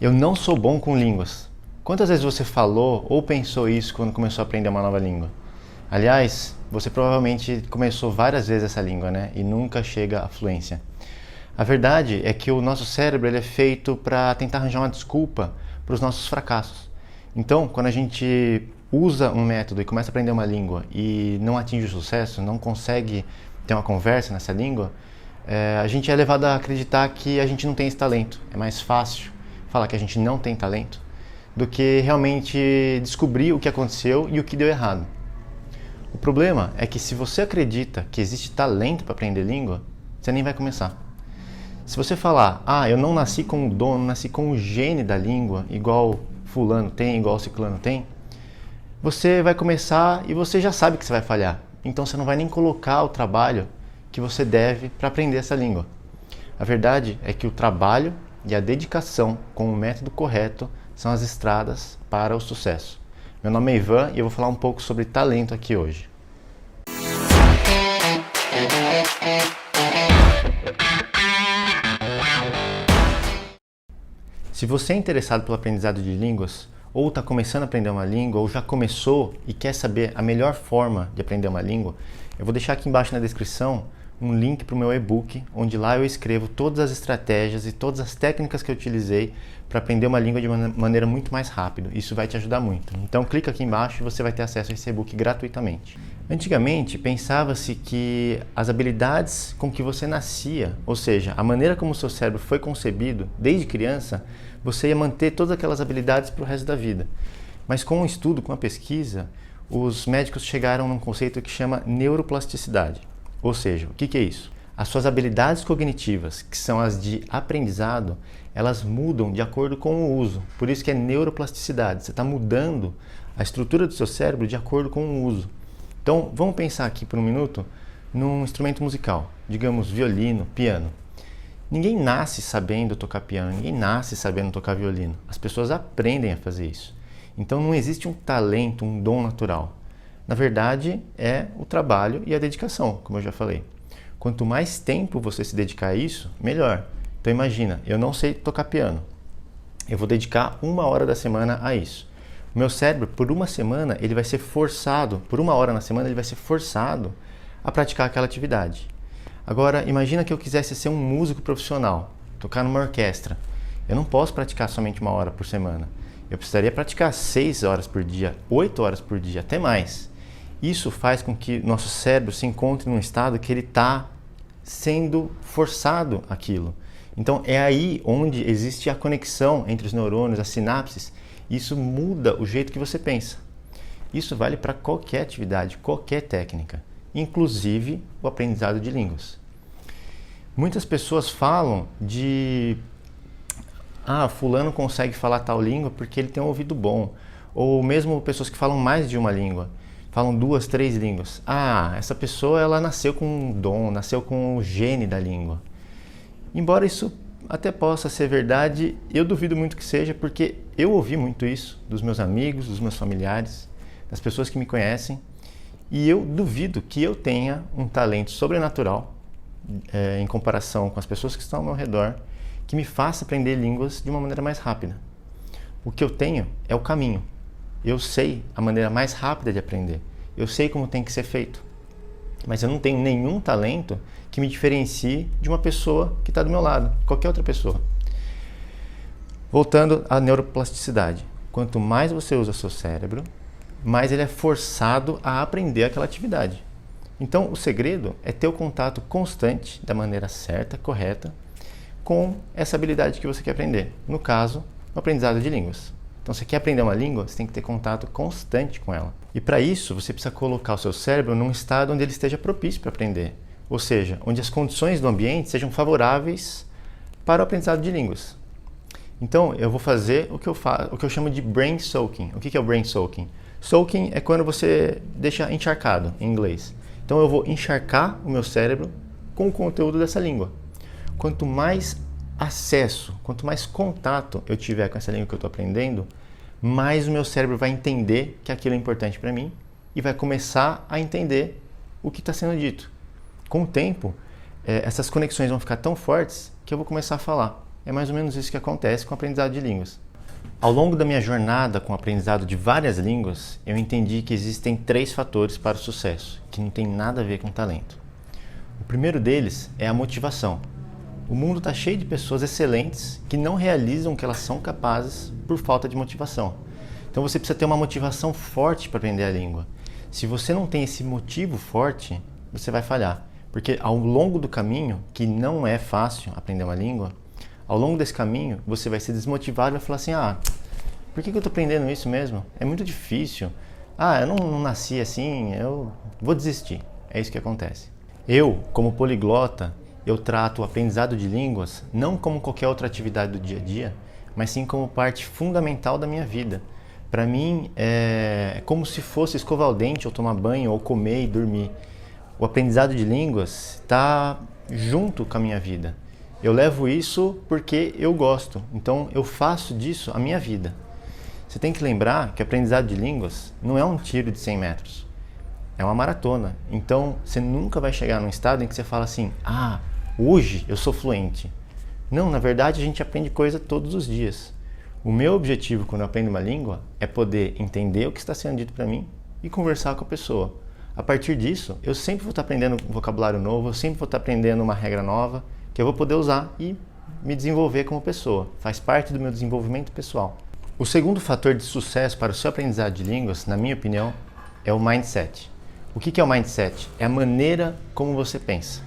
Eu não sou bom com línguas. Quantas vezes você falou ou pensou isso quando começou a aprender uma nova língua? Aliás, você provavelmente começou várias vezes essa língua, né? E nunca chega à fluência. A verdade é que o nosso cérebro ele é feito para tentar arranjar uma desculpa para os nossos fracassos. Então, quando a gente usa um método e começa a aprender uma língua e não atinge o sucesso, não consegue ter uma conversa nessa língua, a gente é levado a acreditar que a gente não tem esse talento. É mais fácil falar que a gente não tem talento do que realmente descobrir o que aconteceu e o que deu errado. O problema é que se você acredita que existe talento para aprender língua, você nem vai começar. Se você falar, eu não nasci com o dom, não nasci com o gene da língua, igual fulano tem, igual ciclano tem, você vai começar e você já sabe que você vai falhar. Então você não vai nem colocar o trabalho que você deve para aprender essa língua. A verdade é que o trabalho e a dedicação com o método correto são as estradas para o sucesso. Meu nome é Ivan e eu vou falar um pouco sobre talento aqui hoje. Se você é interessado pelo aprendizado de línguas, ou está começando a aprender uma língua, ou já começou e quer saber a melhor forma de aprender uma língua, eu vou deixar aqui embaixo na descrição um link para o meu e-book, onde lá eu escrevo todas as estratégias e todas as técnicas que eu utilizei para aprender uma língua de maneira muito mais rápida. Isso vai te ajudar muito. Então clica aqui embaixo e você vai ter acesso a esse e-book gratuitamente. Antigamente, pensava-se que as habilidades com que você nascia, ou seja, a maneira como o seu cérebro foi concebido desde criança, você ia manter todas aquelas habilidades para o resto da vida. Mas com um estudo, com a pesquisa, os médicos chegaram num conceito que chama neuroplasticidade. Ou seja, o que é isso? As suas habilidades cognitivas, que são as de aprendizado, elas mudam de acordo com o uso. Por isso que é neuroplasticidade. Você está mudando a estrutura do seu cérebro de acordo com o uso. Então, vamos pensar aqui por um minuto num instrumento musical, digamos violino, piano. Ninguém nasce sabendo tocar piano, ninguém nasce sabendo tocar violino. As pessoas aprendem a fazer isso. Então não existe um talento, um dom natural. Na verdade, é o trabalho e a dedicação, como eu já falei. Quanto mais tempo você se dedicar a isso, melhor. Então imagina, eu não sei tocar piano. Eu vou dedicar 1 hora da semana a isso. O meu cérebro, por uma semana, ele vai ser forçado, por 1 hora na semana, ele vai ser forçado a praticar aquela atividade. Agora, imagina que eu quisesse ser um músico profissional, tocar numa orquestra. Eu não posso praticar somente 1 hora por semana. Eu precisaria praticar 6 horas por dia, 8 horas por dia, até mais. Isso faz com que nosso cérebro se encontre num estado que ele está sendo forçado àquilo. Então é aí onde existe a conexão entre os neurônios, as sinapses. Isso muda o jeito que você pensa. Isso vale para qualquer atividade, qualquer técnica, inclusive o aprendizado de línguas. Muitas pessoas falam de fulano consegue falar tal língua porque ele tem um ouvido bom. Ou mesmo pessoas que falam mais de uma língua. Falam 2, 3 línguas. Essa pessoa ela nasceu com um dom, nasceu com o gene da língua. Embora isso até possa ser verdade, eu duvido muito que seja, porque eu ouvi muito isso dos meus amigos, dos meus familiares, das pessoas que me conhecem, e eu duvido que eu tenha um talento sobrenatural, em comparação com as pessoas que estão ao meu redor, que me faça aprender línguas de uma maneira mais rápida. O que eu tenho é o caminho. Eu sei a maneira mais rápida de aprender. Eu sei como tem que ser feito. Mas eu não tenho nenhum talento que me diferencie de uma pessoa que está do meu lado, qualquer outra pessoa. Voltando à neuroplasticidade. Quanto mais você usa seu cérebro, mais ele é forçado a aprender aquela atividade. Então, o segredo é ter o contato constante, da maneira certa, correta, com essa habilidade que você quer aprender. No caso, o aprendizado de línguas. Então, você quer aprender uma língua, você tem que ter contato constante com ela. E para isso, você precisa colocar o seu cérebro num estado onde ele esteja propício para aprender. Ou seja, onde as condições do ambiente sejam favoráveis para o aprendizado de línguas. Então, eu vou fazer o que eu chamo de brain soaking. O que é o brain soaking? Soaking é quando você deixa encharcado, em inglês. Então, eu vou encharcar o meu cérebro com o conteúdo dessa língua. Quanto mais acesso, quanto mais contato eu tiver com essa língua que eu estou aprendendo, mais o meu cérebro vai entender que aquilo é importante para mim e vai começar a entender o que está sendo dito. Com o tempo, essas conexões vão ficar tão fortes que eu vou começar a falar. É mais ou menos isso que acontece com o aprendizado de línguas. Ao longo da minha jornada com o aprendizado de várias línguas, eu entendi que existem 3 fatores para o sucesso, que não tem nada a ver com talento. O primeiro deles é a motivação. O mundo está cheio de pessoas excelentes que não realizam o que elas são capazes por falta de motivação. Então você precisa ter uma motivação forte para aprender a língua. Se você não tem esse motivo forte, você vai falhar. Porque ao longo do caminho, que não é fácil aprender uma língua, ao longo desse caminho você vai se desmotivar e vai falar assim, por que eu estou aprendendo isso mesmo? É muito difícil. Eu não nasci assim, eu vou desistir. É isso que acontece. Eu, como poliglota, eu trato o aprendizado de línguas não como qualquer outra atividade do dia a dia, mas sim como parte fundamental da minha vida. Para mim, é como se fosse escovar o dente, ou tomar banho, ou comer e dormir. O aprendizado de línguas está junto com a minha vida. Eu levo isso porque eu gosto, então eu faço disso a minha vida. Você tem que lembrar que o aprendizado de línguas não é um tiro de 100 metros, é uma maratona. Então você nunca vai chegar num estado em que você fala assim, hoje eu sou fluente. Não, na verdade a gente aprende coisa todos os dias. O meu objetivo quando eu aprendo uma língua é poder entender o que está sendo dito para mim e conversar com a pessoa. A partir disso, eu sempre vou estar aprendendo um vocabulário novo, eu sempre vou estar aprendendo uma regra nova, que eu vou poder usar e me desenvolver como pessoa. Faz parte do meu desenvolvimento pessoal. O segundo fator de sucesso para o seu aprendizado de línguas, na minha opinião, é o mindset. O que é o mindset? É a maneira como você pensa.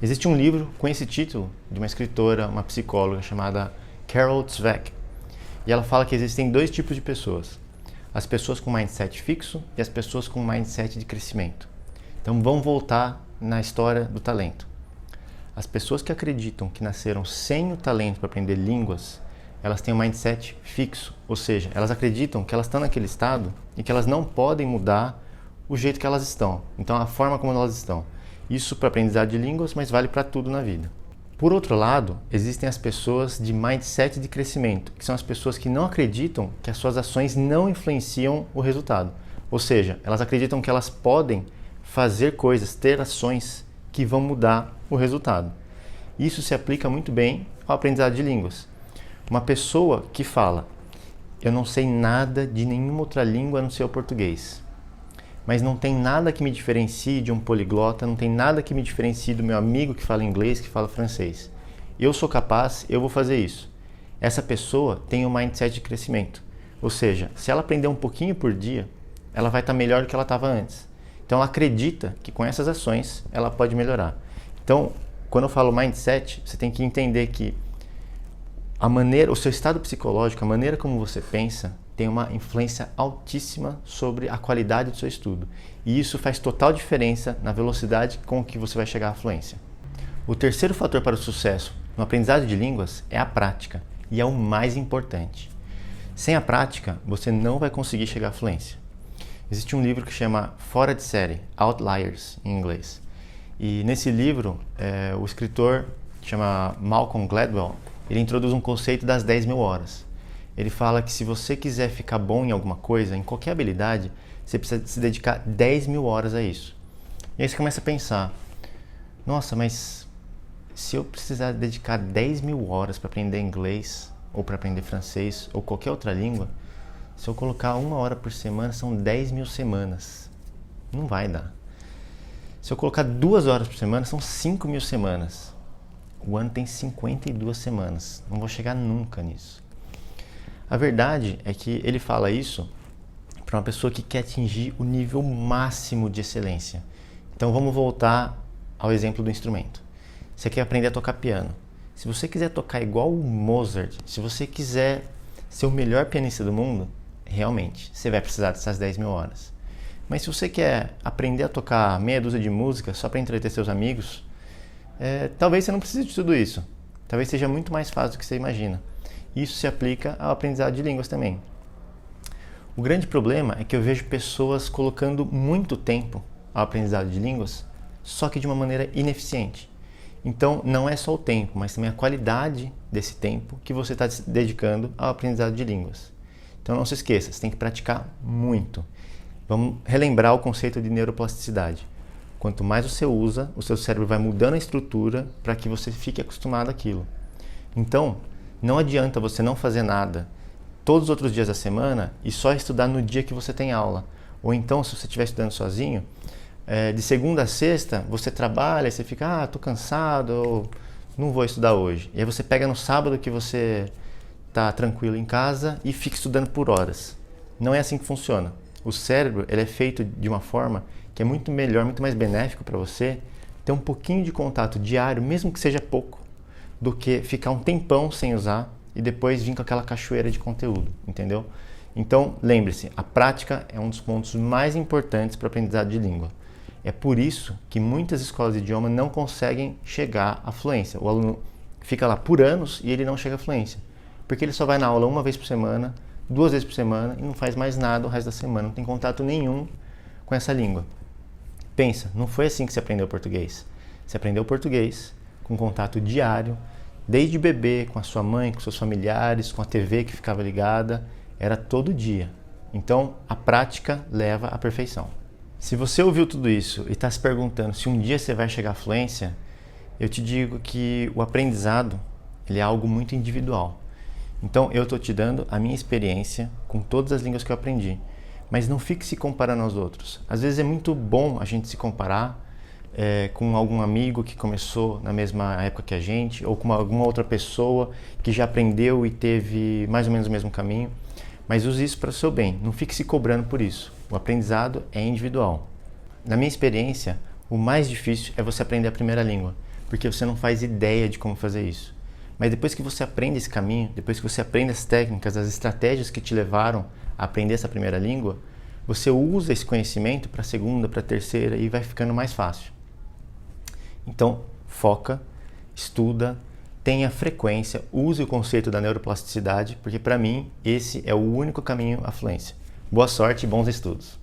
Existe um livro com esse título de uma escritora, uma psicóloga chamada Carol Dweck. E ela fala que existem 2 tipos de pessoas. As pessoas com mindset fixo e as pessoas com mindset de crescimento. Então vamos voltar na história do talento. As pessoas que acreditam que nasceram sem o talento para aprender línguas, elas têm um mindset fixo, ou seja, elas acreditam que elas estão naquele estado e que elas não podem mudar o jeito que elas estão, então a forma como elas estão. Isso para aprendizado de línguas, mas vale para tudo na vida. Por outro lado, existem as pessoas de mindset de crescimento, que são as pessoas que não acreditam que as suas ações não influenciam o resultado. Ou seja, elas acreditam que elas podem fazer coisas, ter ações que vão mudar o resultado. Isso se aplica muito bem ao aprendizado de línguas. Uma pessoa que fala, eu não sei nada de nenhuma outra língua a não ser o português, mas não tem nada que me diferencie de um poliglota, não tem nada que me diferencie do meu amigo que fala inglês, que fala francês. Eu sou capaz, eu vou fazer isso. Essa pessoa tem um mindset de crescimento. Ou seja, se ela aprender um pouquinho por dia, ela vai estar melhor do que ela estava antes. Então ela acredita que com essas ações ela pode melhorar. Então, quando eu falo mindset, você tem que entender que o seu estado psicológico, a maneira como você pensa, tem uma influência altíssima sobre a qualidade do seu estudo. E isso faz total diferença na velocidade com que você vai chegar à fluência. O terceiro fator para o sucesso no aprendizado de línguas é a prática, e é o mais importante. Sem a prática, você não vai conseguir chegar à fluência. Existe um livro que chama Fora de Série, Outliers, em inglês. E nesse livro, o escritor, que chama Malcolm Gladwell, ele introduz um conceito das 10.000 horas. Ele fala que se você quiser ficar bom em alguma coisa, em qualquer habilidade, você precisa se dedicar 10.000 horas a isso. E aí você começa a pensar, nossa, mas se eu precisar dedicar 10.000 horas para aprender inglês, ou para aprender francês, ou qualquer outra língua, se eu colocar 1 hora por semana, são 10.000 semanas. Não vai dar. Se eu colocar 2 horas por semana, são 5.000 semanas. O ano tem 52 semanas. Não vou chegar nunca nisso. A verdade é que ele fala isso para uma pessoa que quer atingir o nível máximo de excelência. Então vamos voltar ao exemplo do instrumento. Você quer aprender a tocar piano. Se você quiser tocar igual o Mozart, se você quiser ser o melhor pianista do mundo, realmente, você vai precisar dessas 10.000 horas. Mas se você quer aprender a tocar meia dúzia de música só para entreter seus amigos, talvez você não precise de tudo isso. Talvez seja muito mais fácil do que você imagina. Isso se aplica ao aprendizado de línguas também. O grande problema é que eu vejo pessoas colocando muito tempo ao aprendizado de línguas, só que de uma maneira ineficiente. Então, não é só o tempo, mas também a qualidade desse tempo que você está se dedicando ao aprendizado de línguas. Então, não se esqueça, você tem que praticar muito. Vamos relembrar o conceito de neuroplasticidade. Quanto mais você usa, o seu cérebro vai mudando a estrutura para que você fique acostumado àquilo. Então, não adianta você não fazer nada todos os outros dias da semana e só estudar no dia que você tem aula. Ou então, se você estiver estudando sozinho, de segunda a sexta, você trabalha e você fica, tô cansado, ou não vou estudar hoje. E aí você pega no sábado que você tá tranquilo em casa e fica estudando por horas. Não é assim que funciona. O cérebro, ele é feito de uma forma que é muito melhor, muito mais benéfico para você ter um pouquinho de contato diário, mesmo que seja pouco, do que ficar um tempão sem usar e depois vir com aquela cachoeira de conteúdo, entendeu? Então, lembre-se, a prática é um dos pontos mais importantes para o aprendizado de língua. É por isso que muitas escolas de idioma não conseguem chegar à fluência. O aluno fica lá por anos e ele não chega à fluência, porque ele só vai na aula uma vez por semana, 2 vezes por semana e não faz mais nada o resto da semana, não tem contato nenhum com essa língua. Pensa, não foi assim que você aprendeu português. Você aprendeu português com contato diário, desde bebê, com a sua mãe, com seus familiares, com a TV que ficava ligada, era todo dia. Então, a prática leva à perfeição. Se você ouviu tudo isso e está se perguntando se um dia você vai chegar à fluência, eu te digo que o aprendizado ele é algo muito individual. Então, eu estou te dando a minha experiência com todas as línguas que eu aprendi. Mas não fique se comparando aos outros. Às vezes é muito bom a gente se comparar com algum amigo que começou na mesma época que a gente, ou com alguma outra pessoa que já aprendeu e teve mais ou menos o mesmo caminho. Mas use isso para o seu bem, não fique se cobrando por isso. O aprendizado é individual. Na minha experiência, o mais difícil é você aprender a primeira língua, porque você não faz ideia de como fazer isso. Mas depois que você aprende esse caminho, depois que você aprende as técnicas, as estratégias que te levaram a aprender essa primeira língua, você usa esse conhecimento para a segunda, para a terceira e vai ficando mais fácil. Então, foca, estuda, tenha frequência, use o conceito da neuroplasticidade, porque para mim esse é o único caminho à fluência. Boa sorte e bons estudos!